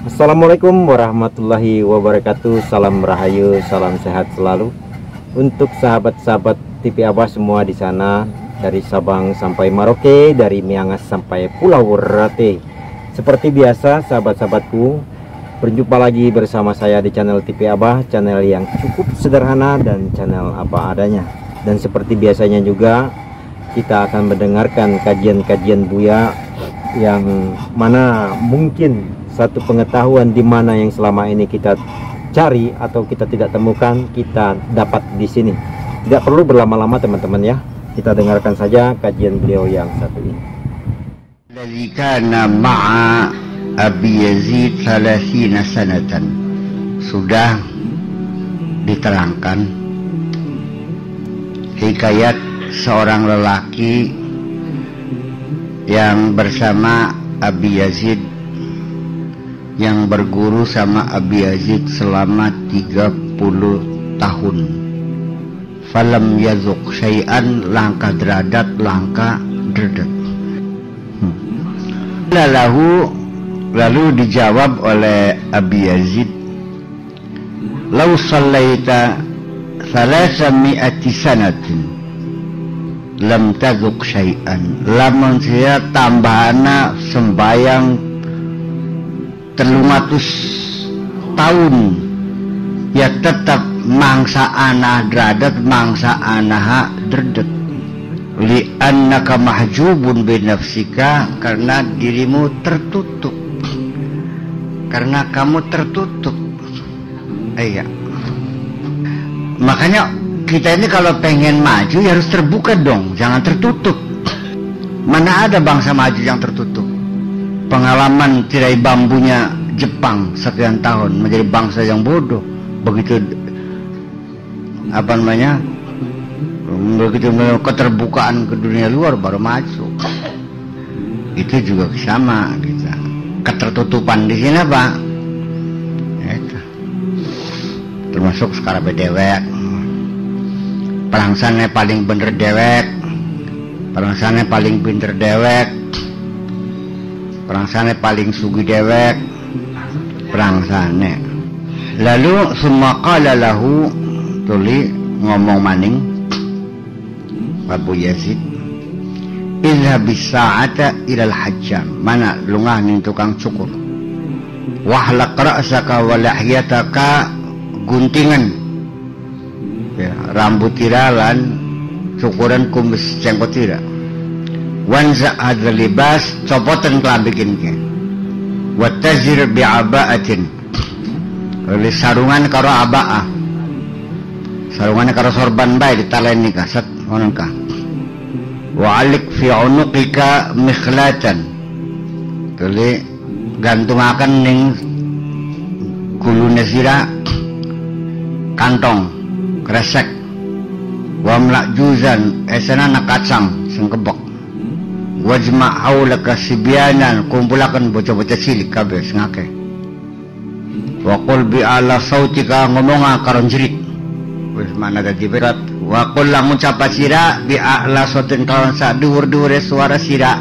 Assalamualaikum warahmatullahi wabarakatuh. Salam rahayu, salam sehat selalu untuk sahabat-sahabat TV Abah semua di sana, dari Sabang sampai Merauke, dari Miangas sampai Pulau Rote. Seperti biasa sahabat-sahabatku, berjumpa lagi bersama saya di channel TV Abah, channel yang cukup sederhana dan channel apa adanya. Dan seperti biasanya juga kita akan mendengarkan kajian-kajian Buya yang mana mungkin satu pengetahuan di mana yang selama ini kita cari atau kita tidak temukan, kita dapat di sini. Tidak perlu berlama-lama teman-teman ya. Kita dengarkan saja kajian beliau yang satu ini. Alladzi kana ma'a Abi Yazid 30 sanatan. Sudah diterangkan hikayat seorang lelaki yang bersama Abi Yazid, yang berguru sama Abi Yazid selama 30 tahun. Falam yazuk syai'an, langkah deradat, langkah deredat. Lalu dijawab oleh Abi Yazid, "Lau sallaita 300 sanatin lam tazuk syai'an." Lamun saya tambahana sembayang 300 tahun ya tetap mangsa anah deradat, mangsa anah derdet. Li annaka mahjubun bi nafsika, karena dirimu tertutup, karena kamu tertutup. Iya, makanya kita ini kalau pengen maju ya harus terbuka dong, jangan tertutup. Mana ada bangsa maju yang tertutup? Pengalaman tirai bambunya Jepang sekian tahun menjadi bangsa yang bodoh. Begitu begitu keterbukaan ke dunia luar baru maju. Itu juga sama kita. Ketertutupan di sini apa? Itu. Termasuk sekarang dewek. Perangsannya paling bener dewek. Perangsannya paling pinter dewek. Perangsane paling sugi dewek, perangsane. Lalu summa qala lahu, tuli ngomong maning Abu Yazid, "Idhhab bis-sa'ata ilal hajjam." Mana lungah ning tukang cukur. "Wahlaq ra'saka wa lihyataka," guntingan ya, rambut tiralan, cukuran kumis jenggot tira. "Wanza hadzal libas," copotan kelambi ke. "Wattazir bi'aba'atin," oleh sarungan karo aba'ah, sarungan karo sorban bae ditalen nikah set ngono ka. "Wa alik fi unuqika mikhlatan," tuli gantungaken ning gulune sira kantong kresek. "Wa mlak juzan," esena nak kacang sing kebek. "Wajma' haulaka sibyanan," kumpulakan bocah-bocah cilik kabeh sing akeh. "Wa qul bi ala sautika," ngomonga karon jerit wis mana dadi berat. "Wa qul la ngucap sira bi ala sautin," karon sak dhuwur-dhuwure suara sira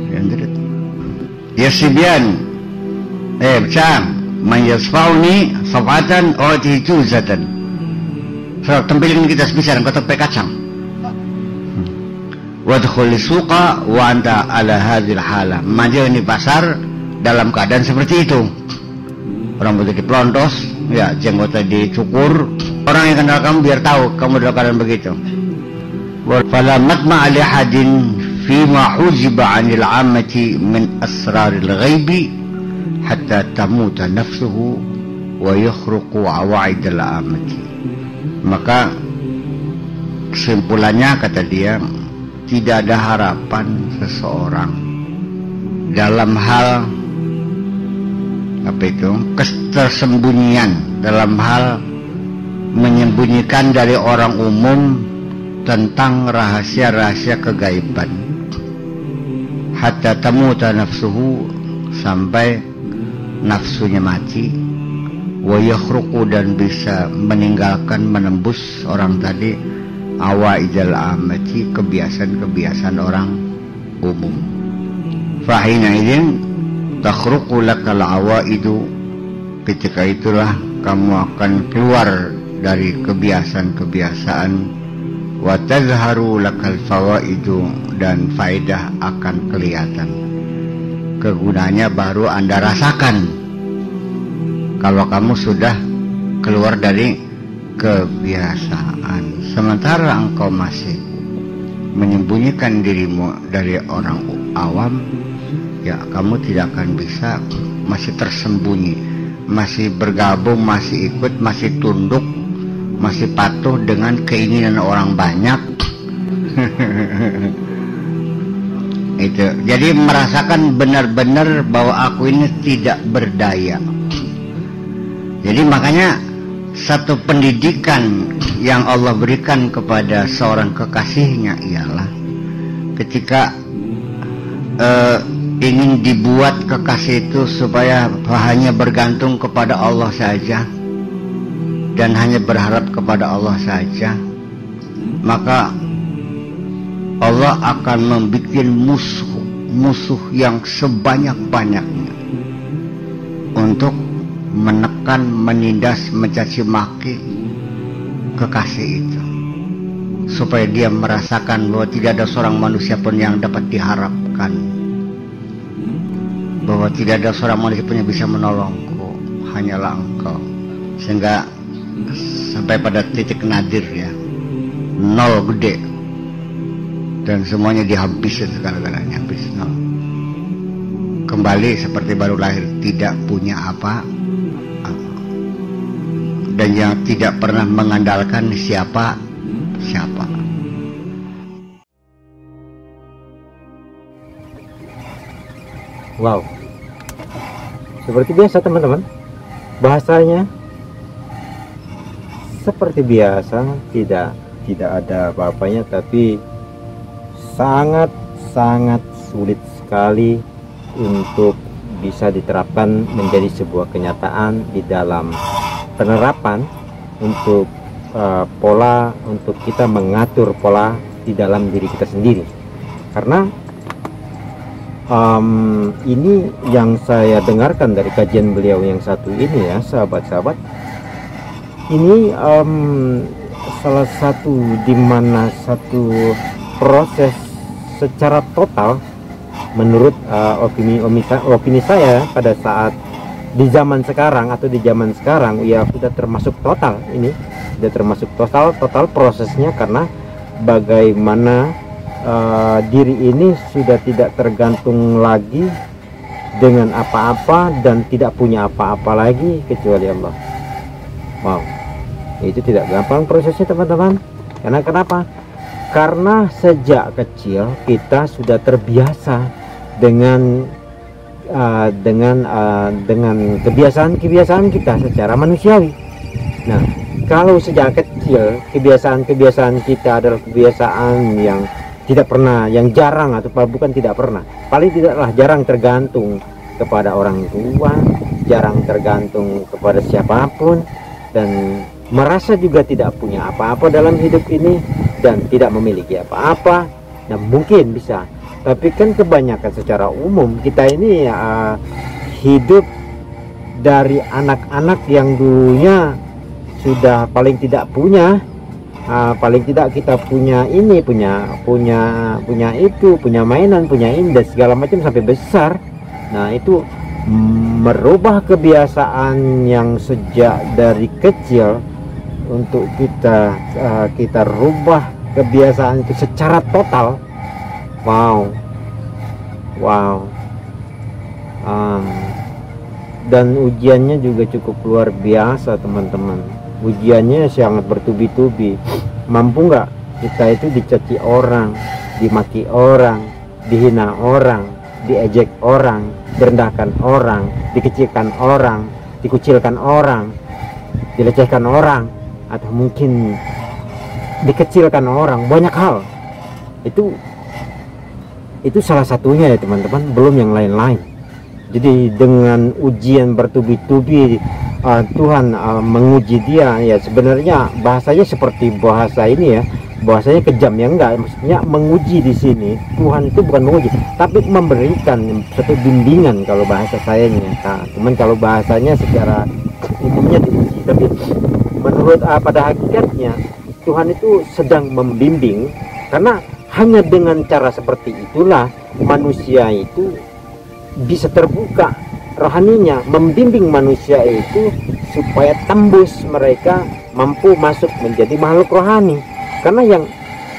yang jerit. "Ya sibyan, bocah, man yasfauni safatan wa tijuzatan." So tempelin kita sebisaran kota pe kacang. "Wadkhul suqa wa anta ala hadhil hala." Maju di pasar dalam keadaan seperti itu. Rambutnya dipelontos, ya jenggotnya dicukur. Orang yang kenal kamu biar tahu kamu dalam keadaan begitu. "Fala matma li hadin fi ma hujiba 'anil 'ammati min asraril ghaibi hatta tamuta nafsuhu wa yakhruqu 'awaidil 'ammati." Maka kesimpulannya kata dia, tidak ada harapan seseorang dalam hal ketersembunyian, dalam hal menyembunyikan dari orang umum tentang rahasia-rahasia kegaiban. Hatta tamuta nafsuhu, sampai nafsunya mati. Wa yakhruqu, dan bisa meninggalkan, menembus orang tadi awaidal amati, kebiasaan-kebiasaan orang umum. Fahina idin takhruqu lakal awaidu, ketika itulah kamu akan keluar dari kebiasaan-kebiasaan, wa tazharu lakal fawaidu, dan faedah akan kelihatan. Kegunaannya baru Anda rasakan kalau kamu sudah keluar dari kebiasaan. Sementara engkau masih menyembunyikan dirimu dari orang awam, ya kamu tidak akan bisa, masih tersembunyi, masih bergabung, masih ikut, masih tunduk, masih patuh dengan keinginan orang banyak. Itu jadi merasakan benar-benar bahwa aku ini tidak berdaya. Jadi makanya satu pendidikan yang Allah berikan kepada seorang kekasihnya ialah ketika ingin dibuat kekasih itu supaya hanya bergantung kepada Allah saja dan hanya berharap kepada Allah saja, maka Allah akan membuat musuh yang sebanyak-banyaknya untuk menekan, menindas, mencaci maki kekasih itu, supaya dia merasakan bahwa tidak ada seorang manusia pun yang dapat diharapkan, bahwa tidak ada seorang manusia pun yang bisa menolongku, hanyalah engkau. Sehingga sampai pada titik nadir, ya, nol gede, dan semuanya dihabisin, segala-galanya habis, nol. Kembali seperti baru lahir, tidak punya apa, dan yang tidak pernah mengandalkan siapa. Wow, seperti biasa teman-teman, bahasanya seperti biasa, tidak ada apa-apanya, tapi sangat sulit sekali untuk bisa diterapkan menjadi sebuah kenyataan di dalam penerapan untuk pola, untuk kita mengatur pola di dalam diri kita sendiri. Karena ini yang saya dengarkan dari kajian beliau yang satu ini, ya sahabat-sahabat, ini salah satu di mana satu proses secara total menurut opini saya pada saat di zaman sekarang atau di zaman sekarang, ya sudah termasuk total, ini sudah termasuk total prosesnya, karena bagaimana diri ini sudah tidak tergantung lagi dengan apa-apa dan tidak punya apa-apa lagi kecuali Allah. Wow, itu tidak gampang prosesnya teman-teman. Karena kenapa? Karena sejak kecil kita sudah terbiasa dengan kebiasaan-kebiasaan kita secara manusiawi. Nah, kalau sejak kecil kebiasaan-kebiasaan kita adalah kebiasaan yang tidak pernah, yang jarang, atau bukan tidak pernah, paling tidaklah jarang tergantung kepada orang tua, jarang tergantung kepada siapapun, dan merasa juga tidak punya apa-apa dalam hidup ini dan tidak memiliki apa-apa. Nah, mungkin bisa, tapi kan kebanyakan secara umum kita ini hidup dari anak-anak yang dulunya sudah paling tidak punya, paling tidak kita punya ini, punya itu, punya mainan, punya ini dan segala macam sampai besar. Nah, itu merubah kebiasaan yang sejak dari kecil untuk kita rubah kebiasaan itu secara total. Wow. Dan ujiannya juga cukup luar biasa teman-teman. Ujiannya sangat bertubi-tubi. Mampu nggak kita itu dicaci orang, dimaki orang, dihina orang, diejek orang, direndahkan orang, dikecilkan orang, dikucilkan orang, dilecehkan orang, atau mungkin dikecilkan orang, banyak hal. Itu salah satunya ya teman-teman, belum yang lain-lain. Jadi dengan ujian bertubi-tubi, Tuhan menguji dia, ya sebenarnya bahasanya seperti bahasa ini, ya bahwasanya kejam ya enggak, maksudnya menguji di sini. Tuhan itu bukan menguji, tapi memberikan satu bimbingan kalau bahasa sayanya. Nah, cuman kalau bahasanya secara umumnya diuji, tapi menurut pada hakikatnya Tuhan itu sedang membimbing, karena hanya dengan cara seperti itulah manusia itu bisa terbuka rohaninya, membimbing manusia itu supaya tembus, mereka mampu masuk menjadi makhluk rohani. Karena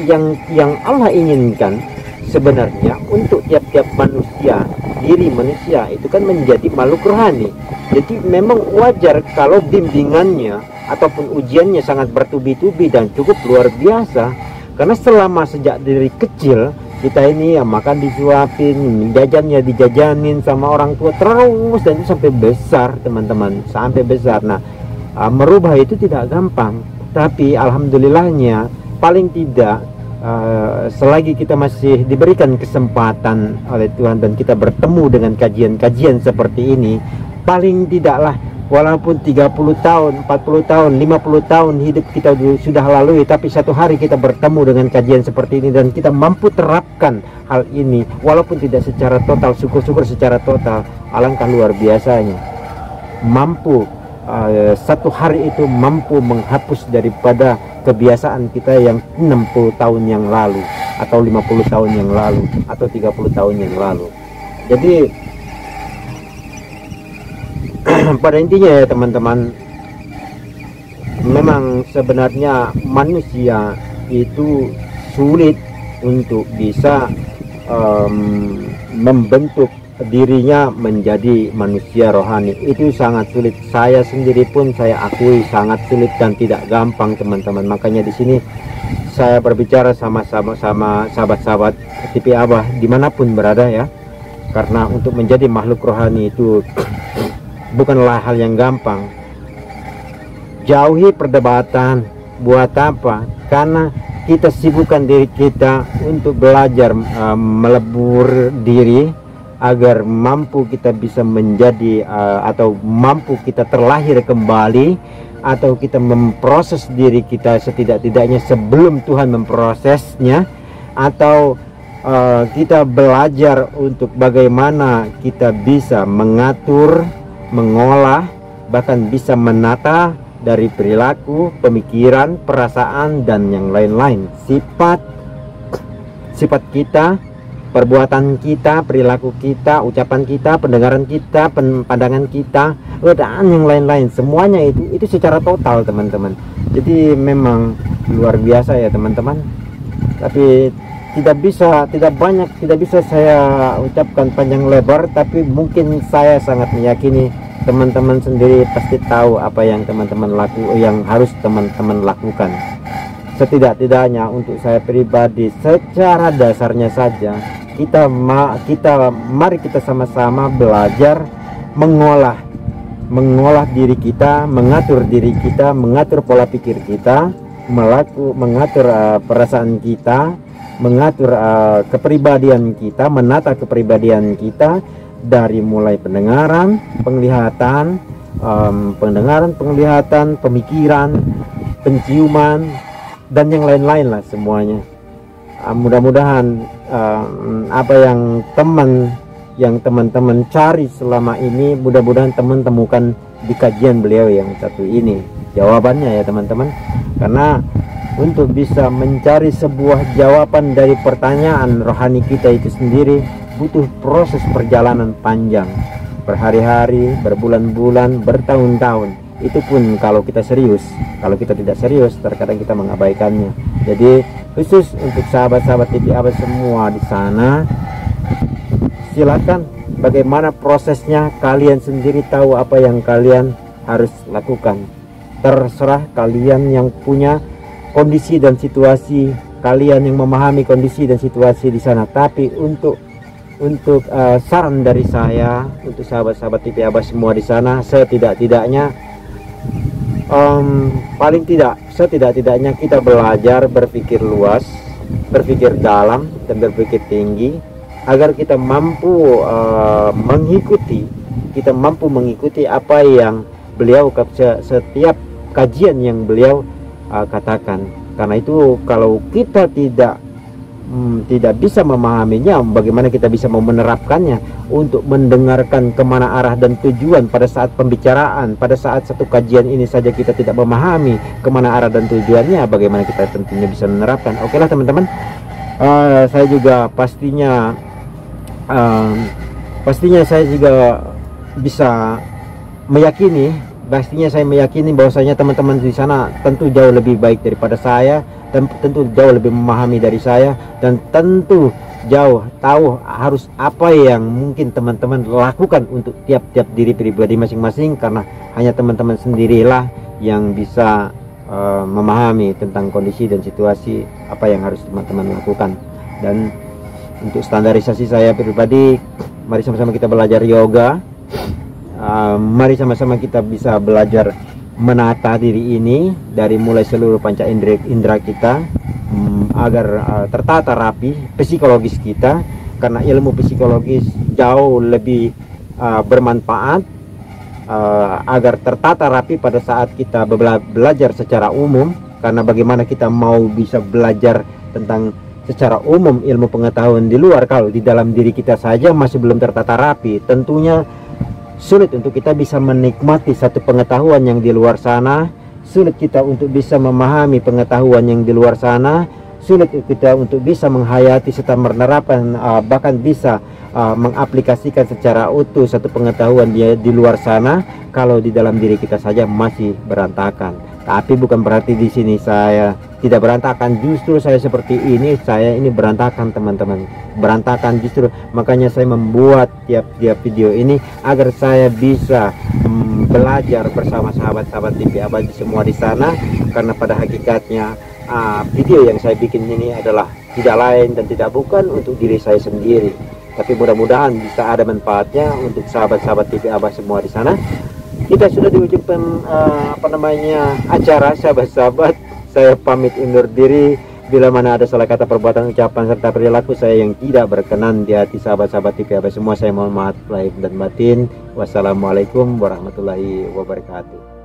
yang Allah inginkan sebenarnya untuk tiap-tiap manusia, diri manusia itu kan menjadi makhluk rohani. Jadi memang wajar kalau bimbingannya ataupun ujiannya sangat bertubi-tubi dan cukup luar biasa. Karena selama sejak dari kecil kita ini ya makan disuapin, jajannya dijajanin sama orang tua terus, dan itu sampai besar teman-teman, sampai besar. Nah, merubah itu tidak gampang, tapi alhamdulillahnya paling tidak selagi kita masih diberikan kesempatan oleh Tuhan dan kita bertemu dengan kajian-kajian seperti ini, paling tidaklah walaupun 30 tahun, 40 tahun, 50 tahun hidup kita sudah lalui, tapi satu hari kita bertemu dengan kajian seperti ini dan kita mampu terapkan hal ini walaupun tidak secara total, syukur-syukur secara total, alangkah luar biasanya. Mampu satu hari itu mampu menghapus daripada kebiasaan kita yang 60 tahun yang lalu, atau 50 tahun yang lalu, atau 30 tahun yang lalu. Jadi pada intinya ya teman-teman, memang sebenarnya manusia itu sulit untuk bisa membentuk dirinya menjadi manusia rohani. Itu sangat sulit. Saya sendiri pun saya akui sangat sulit dan tidak gampang teman-teman. Makanya di sini saya berbicara sama sahabat-sahabat TV Abah dimanapun berada ya, karena untuk menjadi makhluk rohani itu bukanlah hal yang gampang. Jauhi perdebatan. Buat apa? Karena kita sibukkan diri kita untuk belajar melebur diri agar mampu kita bisa menjadi atau mampu kita terlahir kembali, atau kita memproses diri kita setidak-tidaknya sebelum Tuhan memprosesnya, atau kita belajar untuk bagaimana kita bisa mengatur, mengolah, bahkan bisa menata dari perilaku, pemikiran, perasaan, dan yang lain-lain. Sifat kita, perbuatan kita, perilaku kita, ucapan kita, pendengaran kita, pandangan kita, dan yang lain-lain, semuanya itu secara total teman-teman. Jadi memang luar biasa ya teman-teman. Tapi tidak bisa saya ucapkan panjang lebar, tapi mungkin saya sangat meyakini teman-teman sendiri pasti tahu apa yang yang harus teman-teman lakukan. Setidak-tidaknya untuk saya pribadi, secara dasarnya saja mari kita sama-sama belajar mengolah diri kita, mengatur diri kita, mengatur pola pikir kita, mengatur perasaan kita, mengatur kepribadian kita, menata kepribadian kita dari mulai pendengaran, penglihatan, pemikiran, penciuman, dan yang lain-lain lah semuanya. Mudah-mudahan apa yang teman-teman cari selama ini, mudah-mudahan teman temukan di kajian beliau yang satu ini jawabannya ya teman-teman. Karena untuk bisa mencari sebuah jawaban dari pertanyaan rohani kita itu sendiri butuh proses perjalanan panjang, berhari-hari, berbulan-bulan, bertahun-tahun. Itu pun kalau kita serius. Kalau kita tidak serius, terkadang kita mengabaikannya. Jadi khusus untuk sahabat-sahabat TV Abah semua di sana, silakan bagaimana prosesnya, kalian sendiri tahu apa yang kalian harus lakukan. Terserah kalian yang punya kondisi dan situasi, kalian yang memahami kondisi dan situasi di sana. Tapi untuk saran dari saya untuk sahabat-sahabat TV Abah semua di sana, setidak-tidaknya setidak-tidaknya kita belajar berpikir luas, berpikir dalam, dan berpikir tinggi, agar kita mampu mengikuti apa yang beliau, setiap kajian yang beliau katakan. Karena itu kalau kita tidak bisa memahaminya, bagaimana kita bisa mau menerapkannya untuk mendengarkan kemana arah dan tujuan pada saat pembicaraan, pada saat satu kajian ini saja kita tidak memahami kemana arah dan tujuannya, bagaimana kita tentunya bisa menerapkan. Oke lah teman-teman, saya juga pastinya saya juga bisa meyakini, saya meyakini bahwasanya teman-teman di sana tentu jauh lebih baik daripada saya, dan tentu jauh lebih memahami dari saya, dan tentu jauh tahu harus apa yang mungkin teman-teman lakukan untuk tiap-tiap diri pribadi masing-masing, karena hanya teman-teman sendirilah yang bisa memahami tentang kondisi dan situasi apa yang harus teman-teman lakukan. Dan untuk standarisasi saya pribadi, mari sama-sama kita belajar yoga, mari sama-sama kita bisa belajar menata diri ini dari mulai seluruh panca indera kita, agar tertata rapi psikologis kita, karena ilmu psikologis jauh lebih bermanfaat agar tertata rapi pada saat kita belajar secara umum. Karena bagaimana kita mau bisa belajar tentang secara umum ilmu pengetahuan di luar kalau di dalam diri kita saja masih belum tertata rapi, tentunya sulit untuk kita bisa menikmati satu pengetahuan yang di luar sana, sulit kita untuk bisa memahami pengetahuan yang di luar sana, sulit kita untuk bisa menghayati serta menerapkan, bahkan bisa mengaplikasikan secara utuh satu pengetahuan di luar sana kalau di dalam diri kita saja masih berantakan. Tapi bukan berarti di sini saya tidak berantakan, justru saya seperti ini, saya ini berantakan teman-teman, berantakan justru. Makanya saya membuat tiap video ini agar saya bisa belajar bersama sahabat-sahabat TV Abadi semua di sana. Karena pada hakikatnya video yang saya bikin ini adalah tidak lain dan tidak bukan untuk diri saya sendiri, tapi mudah-mudahan bisa ada manfaatnya untuk sahabat-sahabat TV Abah semua di sana. Kita sudah di ujung acara sahabat-sahabat. Saya pamit undur diri. Bila mana ada salah kata, perbuatan, ucapan serta perilaku saya yang tidak berkenan di hati sahabat-sahabat TV Abah semua, saya mohon maaf lahir dan batin. Wassalamualaikum warahmatullahi wabarakatuh.